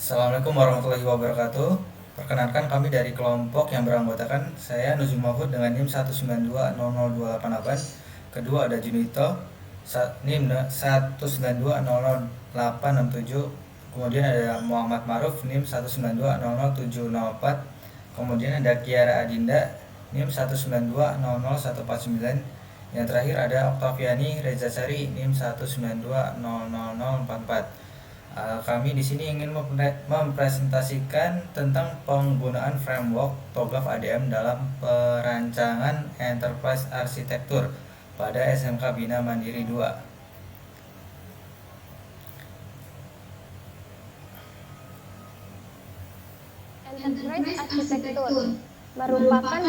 Assalamualaikum warahmatullahi wabarakatuh. Perkenalkan kami dari kelompok yang beranggotakan saya Nuzul Mahfud dengan NIM 1920028. Kedua ada Junito NIM 192000867. Kemudian ada Muhammad Maruf NIM 192000704. Kemudian ada Kiara Adinda NIM 192000149. Yang terakhir ada Oktaviani Reza Sari NIM 192000044. Kami di sini ingin mempresentasikan tentang penggunaan framework TOGAF ADM dalam perancangan enterprise arsitektur pada SMK Bina Mandiri 2. Enterprise arsitektur merupakan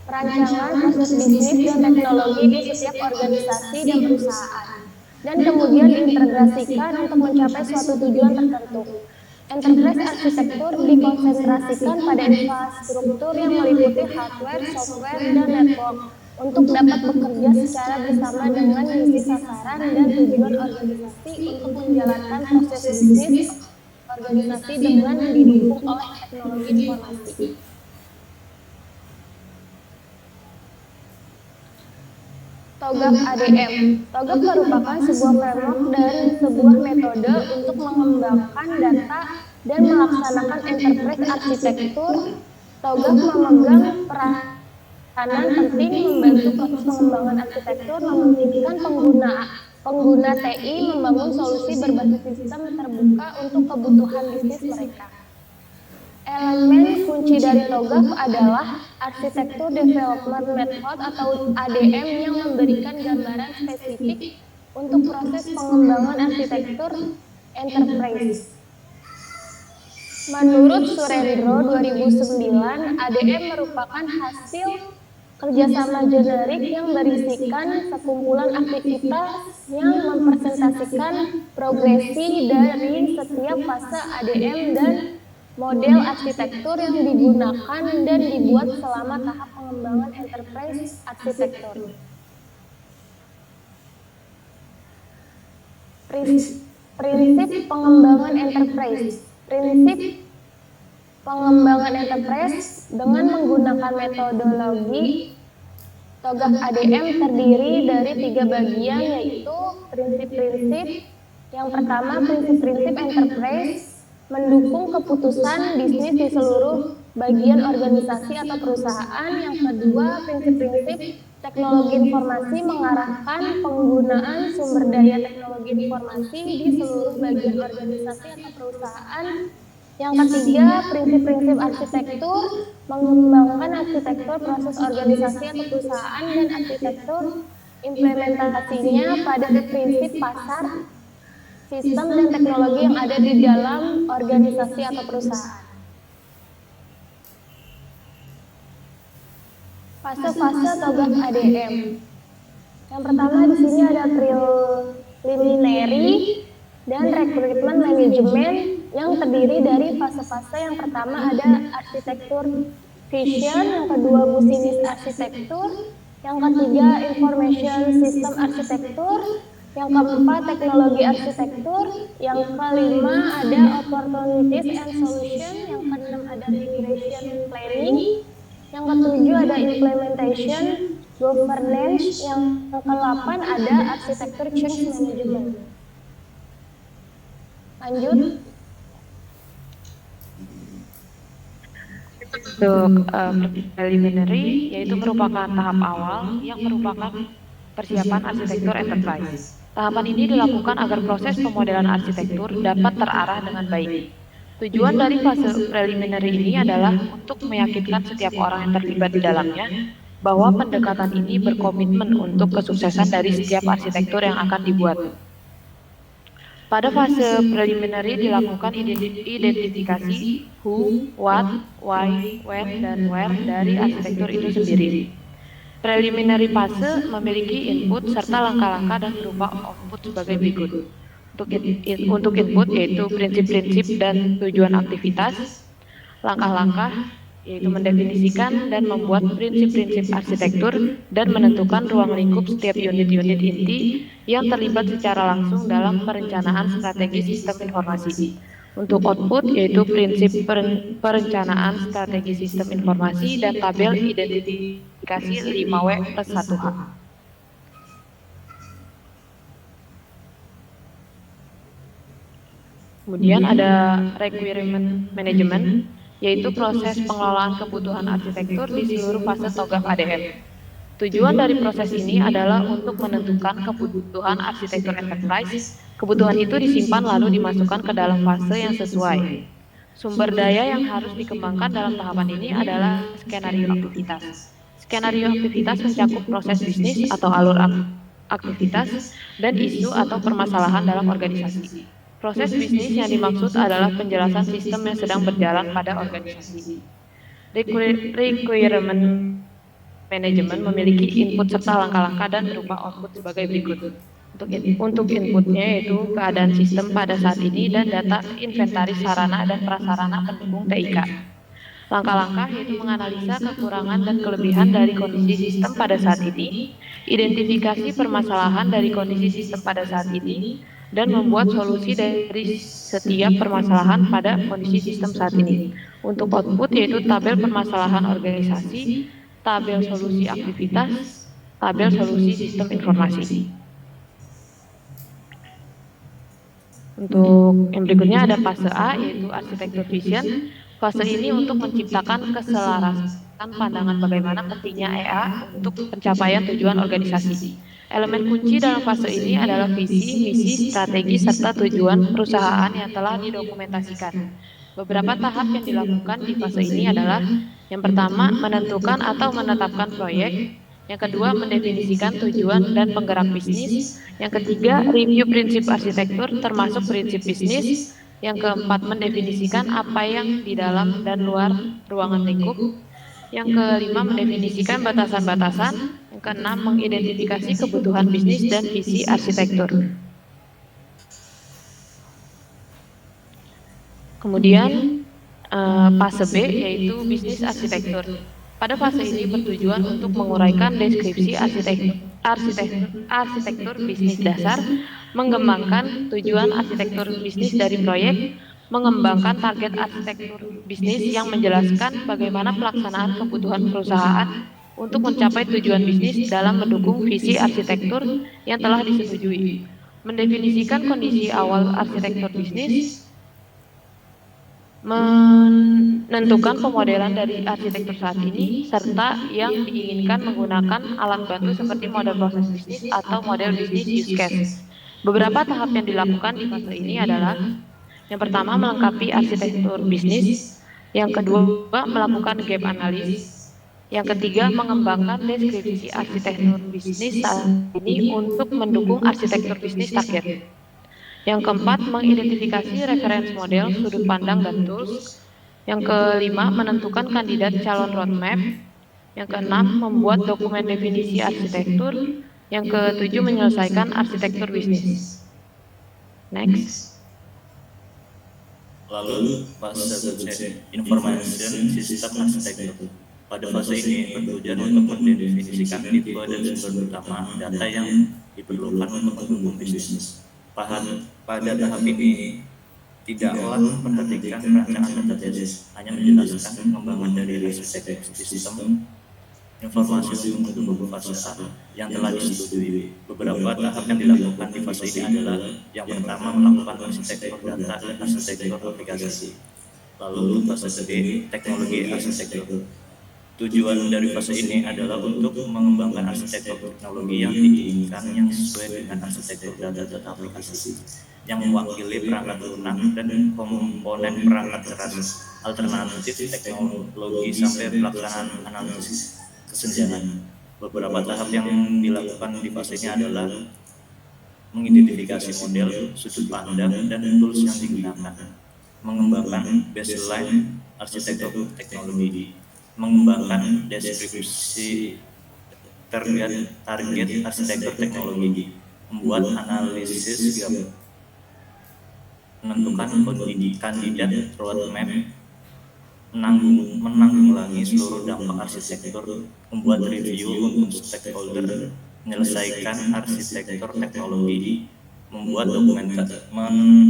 perancangan proses bisnis dan teknologi di setiap organisasi dan perusahaan, dan kemudian diintegrasikan untuk mencapai suatu tujuan tertentu. Enterprise arsitektur dikonsentrasikan pada infrastruktur yang meliputi hardware, software, dan network untuk dapat bekerja secara bersama dengan misi sasaran dan tujuan organisasi untuk menjalankan proses bisnis organisasi dengan didukung oleh teknologi informasi. TOGAF ADM. TOGAF merupakan sebuah framework dan sebuah metode untuk mengembangkan data dan melaksanakan enterprise arsitektur. TOGAF memegang peranan penting membantu proses pengembangan arsitektur, memungkinkan pengguna TI membangun solusi berbasis sistem terbuka untuk kebutuhan bisnis mereka. Elemen kunci dari TOGAF adalah Architecture Development Method atau ADM yang memberikan gambaran spesifik untuk proses pengembangan arsitektur enterprise. Menurut Surendro 2009, ADM merupakan hasil kerjasama generik yang berisikan sekumpulan aktivitas yang mempresentasikan progresi dari setiap fase ADM dan model arsitektur yang digunakan dan dibuat selama tahap pengembangan enterprise arsitektur. Prinsip pengembangan enterprise. Prinsip pengembangan enterprise dengan menggunakan metodologi TOGAF ADM terdiri dari 3 bagian, yaitu prinsip-prinsip. Yang pertama, prinsip-prinsip enterprise mendukung keputusan bisnis di seluruh bagian organisasi atau perusahaan. Yang kedua, prinsip-prinsip teknologi informasi mengarahkan penggunaan sumber daya teknologi informasi di seluruh bagian organisasi atau perusahaan. Yang ketiga, prinsip-prinsip arsitektur mengembangkan arsitektur proses organisasi atau perusahaan dan arsitektur implementasinya pada prinsip pasar, sistem dan teknologi yang ada di dalam organisasi atau perusahaan. Fase-fase TOGAF ADM. Yang pertama di sini ada preliminary dan recruitment management yang terdiri dari fase-fase. Yang pertama ada arsitektur vision, yang kedua business arsitektur, yang ketiga information system arsitektur, yang keempat teknologi arsitektur, yang kelima ada opportunities and solution, yang keenam ada migration planning, yang ketujuh ada implementation governance, yang ke-8 ada arsitektur change management. Lanjut. Untuk preliminary, yaitu merupakan tahap awal yang merupakan persiapan arsitektur enterprise. Tahapan ini dilakukan agar proses pemodelan arsitektur dapat terarah dengan baik. Tujuan dari fase preliminary ini adalah untuk meyakinkan setiap orang yang terlibat di dalamnya bahwa pendekatan ini berkomitmen untuk kesuksesan dari setiap arsitektur yang akan dibuat. Pada fase preliminary dilakukan identifikasi who, what, why, when, dan where dari arsitektur itu sendiri. Preliminary fase memiliki input serta langkah-langkah dan berupa output sebagai berikut. Untuk input yaitu prinsip-prinsip dan tujuan aktivitas, langkah-langkah, yaitu mendefinisikan dan membuat prinsip-prinsip arsitektur dan menentukan ruang lingkup setiap unit-unit inti yang terlibat secara langsung dalam perencanaan strategi sistem informasi. Untuk output yaitu prinsip perencanaan strategi sistem informasi dan tabel identifikasi 5W plus 1H. Kemudian ada requirement management, yaitu proses pengelolaan kebutuhan arsitektur di seluruh fase TOGAF ADM. Tujuan dari proses ini adalah untuk menentukan kebutuhan arsitektur enterprise. Kebutuhan itu disimpan lalu dimasukkan ke dalam fase yang sesuai. Sumber daya yang harus dikembangkan dalam tahapan ini adalah skenario aktivitas. Skenario aktivitas mencakup proses bisnis atau alur aktivitas dan isu atau permasalahan dalam organisasi. Proses bisnis yang dimaksud adalah penjelasan sistem yang sedang berjalan pada organisasi. Requirement management memiliki input serta langkah-langkah dan berupa output sebagai berikut. Untuk inputnya yaitu keadaan sistem pada saat ini dan data inventaris sarana dan prasarana pendukung TIK. Langkah-langkah yaitu menganalisa kekurangan dan kelebihan dari kondisi sistem pada saat ini, identifikasi permasalahan dari kondisi sistem pada saat ini, dan membuat solusi dari setiap permasalahan pada kondisi sistem saat ini. Untuk output yaitu tabel permasalahan organisasi, tabel solusi aktivitas, tabel solusi sistem informasi. Untuk yang berikutnya ada fase A yaitu arsitektur vision. Fase ini untuk menciptakan keselarasan pandangan bagaimana pentingnya EA untuk pencapaian tujuan organisasi. Elemen kunci dalam fase ini adalah visi, misi, strategi, serta tujuan perusahaan yang telah didokumentasikan. Beberapa tahap yang dilakukan di fase ini adalah yang pertama, menentukan atau menetapkan proyek. Yang kedua, mendefinisikan tujuan dan penggerak bisnis. Yang ketiga, review prinsip arsitektur termasuk prinsip bisnis. Yang keempat, mendefinisikan apa yang di dalam dan luar ruangan lingkup. Yang kelima, mendefinisikan batasan-batasan. Yang keenam, mengidentifikasi kebutuhan bisnis dan visi arsitektur. Kemudian fase B yaitu bisnis arsitektur. Pada fase ini bertujuan untuk menguraikan deskripsi arsitektur bisnis dasar, mengembangkan tujuan arsitektur bisnis dari proyek, mengembangkan target arsitektur bisnis yang menjelaskan bagaimana pelaksanaan kebutuhan perusahaan untuk mencapai tujuan bisnis dalam mendukung visi arsitektur yang telah disetujui, mendefinisikan kondisi awal arsitektur bisnis, menentukan pemodelan dari arsitektur saat ini, serta yang diinginkan menggunakan alat bantu seperti model proses bisnis atau model bisnis use case. Beberapa tahap yang dilakukan di fase ini adalah yang pertama, melengkapi arsitektur bisnis. Yang kedua, melakukan gap analysis. Yang ketiga, mengembangkan deskripsi arsitektur bisnis saat ini untuk mendukung arsitektur bisnis target. Yang keempat, mengidentifikasi reference model, sudut pandang, dan tools. Yang kelima, menentukan kandidat calon roadmap. Yang keenam, membuat dokumen definisi arsitektur. Yang ketujuh, menyelesaikan arsitektur bisnis. Next. Lalu fase information system arsitektur. Pada fase ini bertujuan untuk mendefinisikan tipe dan sumber utama data yang diperlukan untuk mendukung bisnis. Pada tahap ini tidaklah memperhatikan perancangan data tesis, hanya menjelaskan pengembangan dari arsitektur sistem informasi untuk mendukung fase A yang telah disetujui. Beberapa tahap yang dilakukan di fase ini adalah yang pertama, melakukan arsitektur data dan arsitektur aplikasi. Lalu fase B, teknologi arsitektur. Tujuan dari fase ini adalah untuk mengembangkan arsitektur teknologi yang diinginkan yang sesuai dengan arsitektur data aplikasi yang mewakili perangkat lunak dan komponen perangkat keras, alternatif teknologi sampai pelaksanaan analisis kesenjangan. Beberapa tahap yang dilakukan di fase ini adalah mengidentifikasi model, sudut pandang, dan tools yang digunakan, mengembangkan baseline arsitektur teknologi, mengembangkan deskripsi target arsitektur teknologi, membuat analisis gap, menentukan kandidat roadmap, menanggulangi seluruh dampak arsitektur, membuat review untuk stakeholder, menyelesaikan arsitektur teknologi, membuat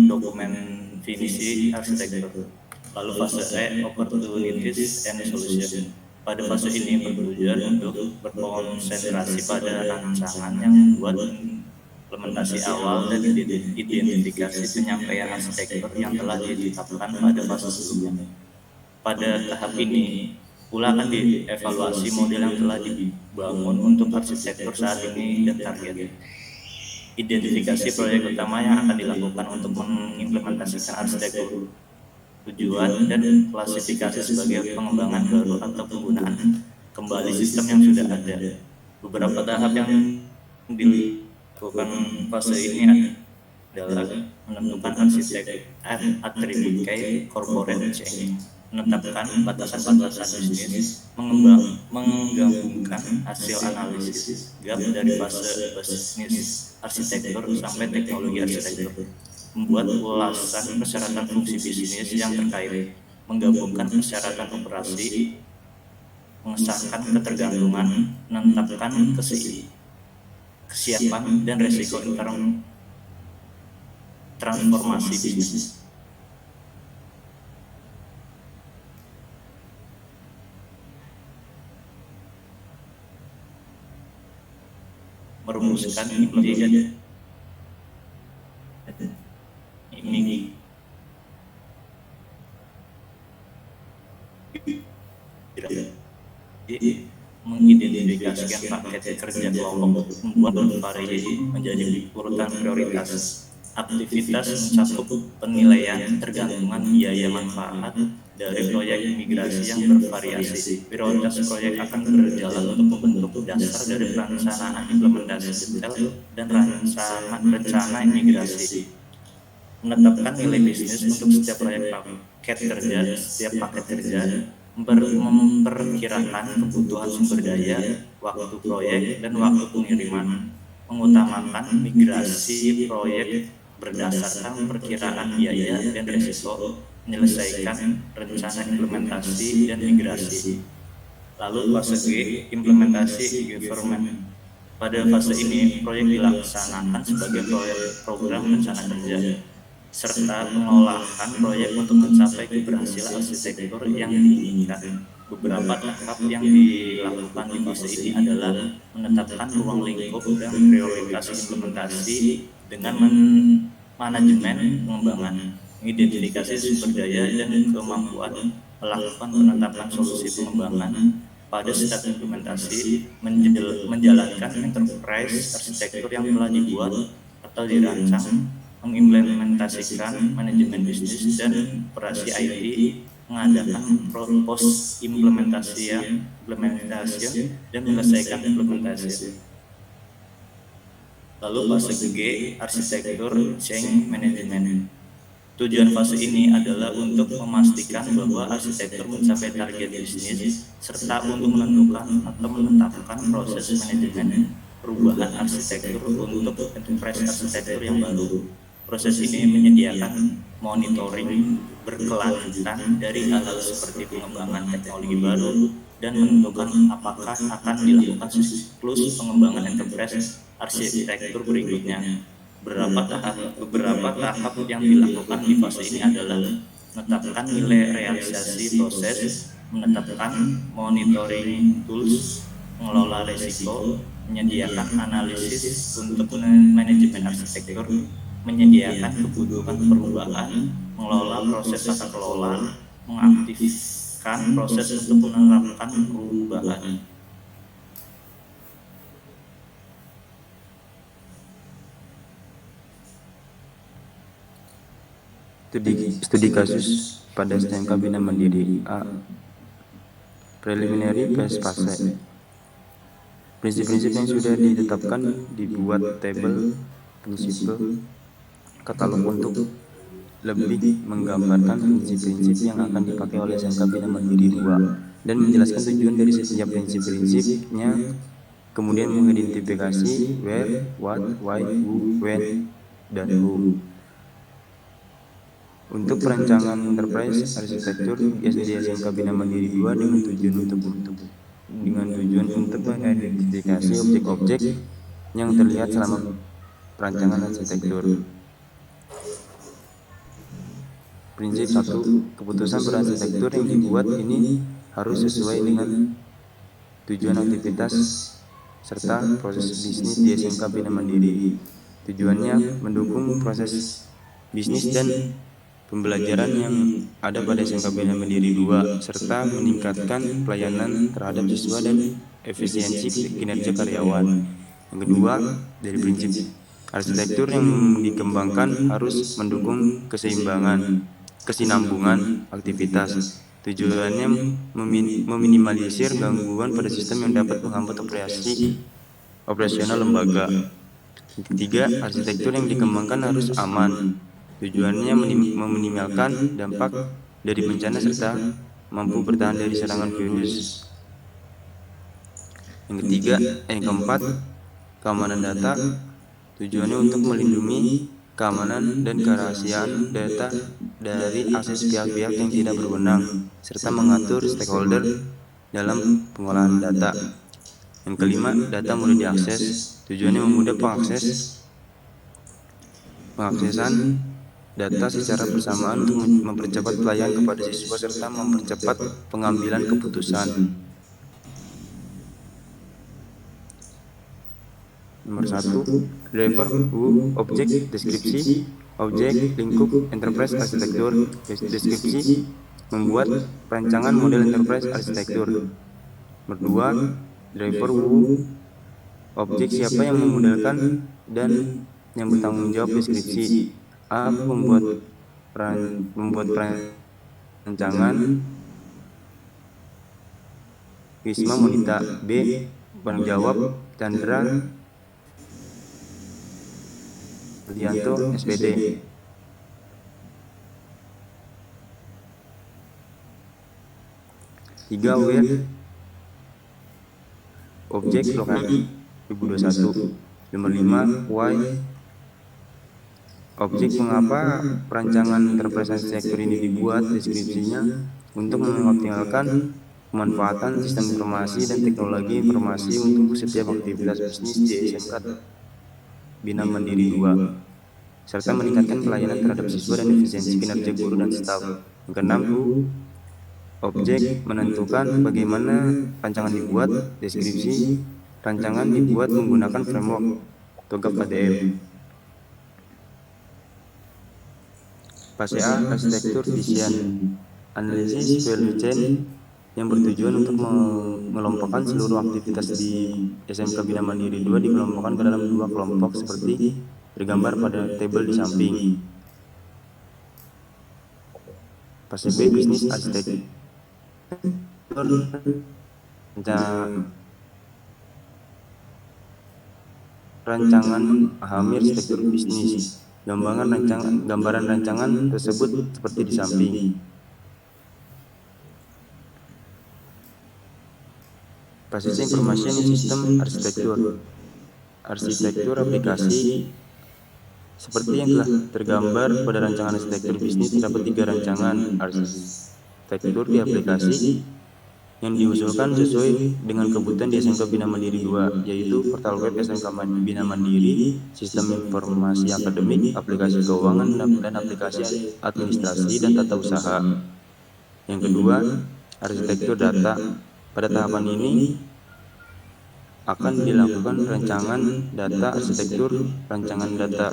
dokumen finisi arsitektur. Lalu fase E, opportunities and solution. Pada fase ini bertujuan untuk berkonsentrasi pada rancangan yang membuat implementasi awal dan identifikasi penyampaian arsitektur yang telah ditetapkan pada fase sebelumnya. Pada tahap ini pula akan dievaluasi model yang telah dibangun untuk arsitektur saat ini dan target. Identifikasi proyek utama yang akan dilakukan untuk mengimplementasikan arsitektur, tujuan dan klasifikasi sebagai pengembangan baru atau penggunaan kembali sistem yang sudah ada. Beberapa tahap yang dilakukan fase ini adalah menentukan atribut key corporate change, menetapkan batasan-batasan bisnis, menggabungkan hasil analisis gap dari fase bisnis arsitektur sampai teknologi arsitektur, membuat ulasan persyaratan fungsi bisnis yang terkait, menggabungkan persyaratan operasi, mengesahkan ketergantungan, menetapkan kesiapan dan resiko transformasi bisnis. Merumuskan implementasi ini mengidentifikasikan paket kerja kelompok, membuat variasi menjadi urutan prioritas. Aktivitas mencakup penilaian tergantungan biaya manfaat dari proyek migrasi yang bervariasi. Prioritas proyek akan berjalan untuk membentuk dasar dari perencanaan implementasi detail dan rencana imigrasi. Menetapkan nilai bisnis untuk setiap proyek paket kerja, memperkirakan kebutuhan sumber daya, waktu proyek, dan waktu pengiriman, mengutamakan migrasi proyek berdasarkan perkiraan biaya dan risiko, menyelesaikan rencana implementasi dan migrasi. Lalu fase G, implementasi government. Pada fase ini, proyek dilaksanakan sebagai program rencana kerja, serta pengolahan proyek untuk mencapai keberhasilan arsitektur yang diinginkan. Beberapa tahap yang dilakukan di fase ini adalah menetapkan ruang lingkup dan prioritas implementasi dengan manajemen pengembangan, mengidentifikasi sumber daya dan kemampuan, melakukan penetapan solusi pengembangan. Pada step implementasi, menjalankan enterprise arsitektur yang telah dibuat atau dirancang, mengimplementasikan manajemen bisnis dan operasi IT, mengadakan post implementasi dan menyelesaikan implementasi. Lalu fase G, arsitektur change management. Tujuan fase ini adalah untuk memastikan bahwa arsitektur mencapai target bisnis serta untuk menentukan atau menetapkan proses manajemen perubahan arsitektur untuk enterprise arsitektur yang baru. Proses ini menyediakan monitoring berkelanjutan dari hal-hal seperti pengembangan teknologi baru dan menentukan apakah akan dilakukan siklus pengembangan enterprise arsitektur berikutnya. Beberapa tahap yang dilakukan di fase ini adalah menetapkan nilai realisasi proses, menetapkan monitoring tools, mengelola risiko, menyediakan analisis untuk manajemen arsitektur, menyediakan kebutuhan perubahan, mengelola proses tata kelola, mengaktifkan proses untuk menerapkan perubahan. Studi kasus pada STMK Bina Mandiri. A. Preliminary phase fase. Prinsip-prinsip yang sudah ditetapkan dibuat tabel prinsipal katalog untuk lebih menggambarkan prinsip-prinsip yang akan dipakai oleh SMK Bina Mandiri 2 dan menjelaskan tujuan dari setiap prinsip-prinsipnya, kemudian mengidentifikasi where, what, why, who, when, dan who. Untuk perancangan enterprise arsitektur di SMK Bina Mandiri 2 dengan tujuan untuk mengidentifikasi objek-objek yang terlihat selama perancangan arsitektur. Prinsip 1. Keputusan berarsitektur yang dibuat ini harus sesuai dengan tujuan aktivitas serta proses bisnis di SMK Bina Mandiri. Tujuannya mendukung proses bisnis dan pembelajaran yang ada pada SMK Bina Mandiri 2 serta meningkatkan pelayanan terhadap siswa dan efisiensi kinerja karyawan. Yang kedua, dari prinsip arsitektur yang dikembangkan harus mendukung kesinambungan aktivitas. Tujuannya meminimalisir gangguan pada sistem yang dapat menghambat operasional lembaga. Ketiga, arsitektur yang dikembangkan harus aman. Tujuannya meminimalkan dampak dari bencana serta mampu bertahan dari serangan virus. Yang keempat, keamanan data. Tujuannya untuk melindungi keamanan dan kerahasiaan data dari akses pihak-pihak yang tidak berwenang, serta mengatur stakeholder dalam pengolahan data. Yang kelima, data mudah diakses. Tujuannya memudah pengaksesan data secara bersamaan untuk mempercepat pelayanan kepada siswa serta mempercepat pengambilan keputusan. Nomor 1, driver who objek deskripsi objek lingkup enterprise arsitektur. Deskripsi membuat perancangan model enterprise arsitektur. Nomor 2, driver who objek siapa yang memodelkan dan yang bertanggung jawab deskripsi. A. Membuat perancangan Wisma Monita. B. Penjawab Chandra Lianto SPD. 3. Where objek lokasi 2021. Nomor 5. Why objek mengapa perancangan enterprise arsitektur ini dibuat. Deskripsinya untuk mengoptimalkan pemanfaatan sistem informasi dan teknologi informasi untuk setiap aktivitas bisnis di SMK Bina Mandiri 2 serta meningkatkan pelayanan terhadap siswa dan efisiensi kinerja guru dan staf. Yang keenam, objek menentukan bagaimana rancangan dibuat. Deskripsi rancangan dibuat menggunakan framework TOGAF ADM. Fase A, arsitektur desain analisis value chain yang bertujuan untuk mengelompokkan seluruh aktivitas di SMK Bina Mandiri 2 dikelompokkan ke dalam 2 kelompok seperti tergambar pada tabel di samping. Fase B, bisnis arsitektur rancangan pahami arsitektur bisnis. Gambaran rancangan tersebut seperti di samping. Fase C, information system arsitektur. Arsitektur aplikasi seperti yang telah tergambar pada rancangan arsitektur bisnis terdapat 3 rancangan arsitektur di aplikasi yang diusulkan sesuai dengan kebutuhan di SMK Bina Mandiri 2, yaitu portal web SMK Bina Mandiri, sistem informasi akademik, aplikasi keuangan, dan aplikasi administrasi dan tata usaha. Yang kedua, arsitektur data. Pada tahapan ini akan dilakukan rancangan data arsitektur. Rancangan data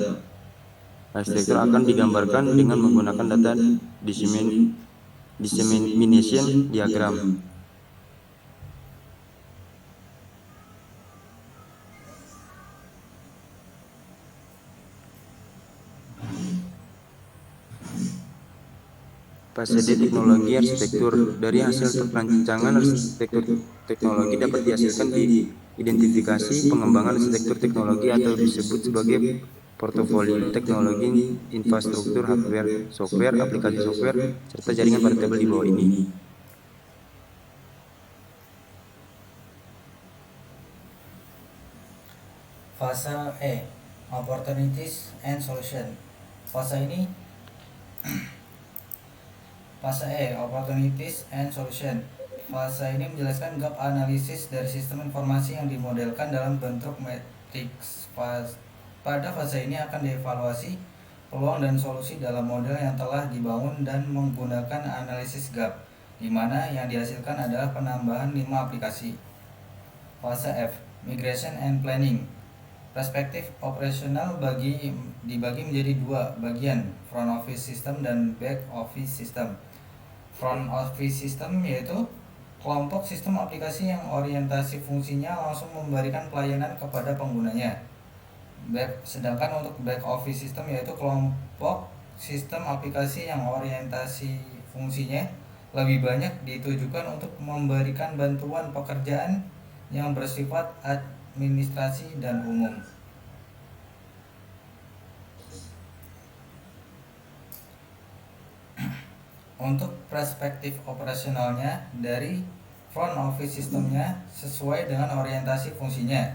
arsitektur akan digambarkan dengan menggunakan data dissemination diagram. Fase D, teknologi arsitektur. Dari hasil perancangan arsitektur teknologi dapat dihasilkan di identifikasi pengembangan arsitektur teknologi atau disebut sebagai portofolio teknologi, infrastruktur hardware, software, aplikasi software, serta jaringan pada tabel di bawah ini. Fase E, opportunities and solution. Fase ini Fase E, Opportunities and Solution. Fase ini menjelaskan gap analisis dari sistem informasi yang dimodelkan dalam bentuk matriks. Pada fase ini akan dievaluasi peluang dan solusi dalam model yang telah dibangun dan menggunakan analisis gap, di mana yang dihasilkan adalah penambahan 5 aplikasi. Fase F, Migration and Planning. Perspektif operasional dibagi menjadi 2 bagian, front office system dan back office system. Front office system yaitu kelompok sistem aplikasi yang orientasi fungsinya langsung memberikan pelayanan kepada penggunanya. Sedangkan untuk back office system yaitu kelompok sistem aplikasi yang orientasi fungsinya lebih banyak ditujukan untuk memberikan bantuan pekerjaan yang bersifat administrasi dan umum. Untuk perspektif operasionalnya dari front office sistemnya sesuai dengan orientasi fungsinya,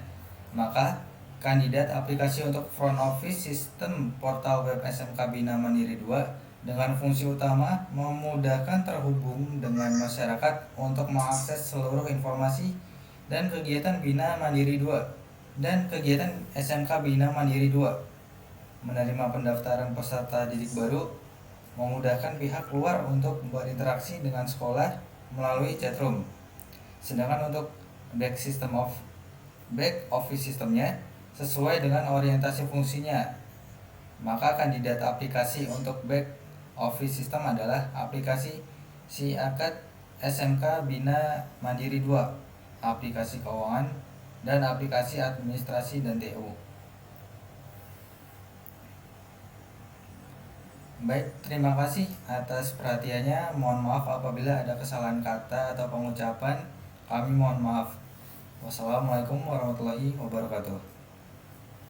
maka kandidat aplikasi untuk front office sistem portal web SMK Bina Mandiri 2 dengan fungsi utama memudahkan terhubung dengan masyarakat untuk mengakses seluruh informasi dan kegiatan Bina Mandiri 2 dan kegiatan SMK Bina Mandiri 2, menerima pendaftaran peserta didik baru, memudahkan pihak luar untuk berinteraksi dengan sekolah melalui chatroom. Sedangkan untuk back office sistemnya sesuai dengan orientasi fungsinya, maka kandidat aplikasi untuk back office system adalah aplikasi SIAKAD SMK Bina Mandiri 2, aplikasi keuangan, dan aplikasi administrasi dan TU. Baik, terima kasih atas perhatiannya. Mohon maaf apabila ada kesalahan kata atau pengucapan. Kami mohon maaf. Wassalamualaikum warahmatullahi wabarakatuh.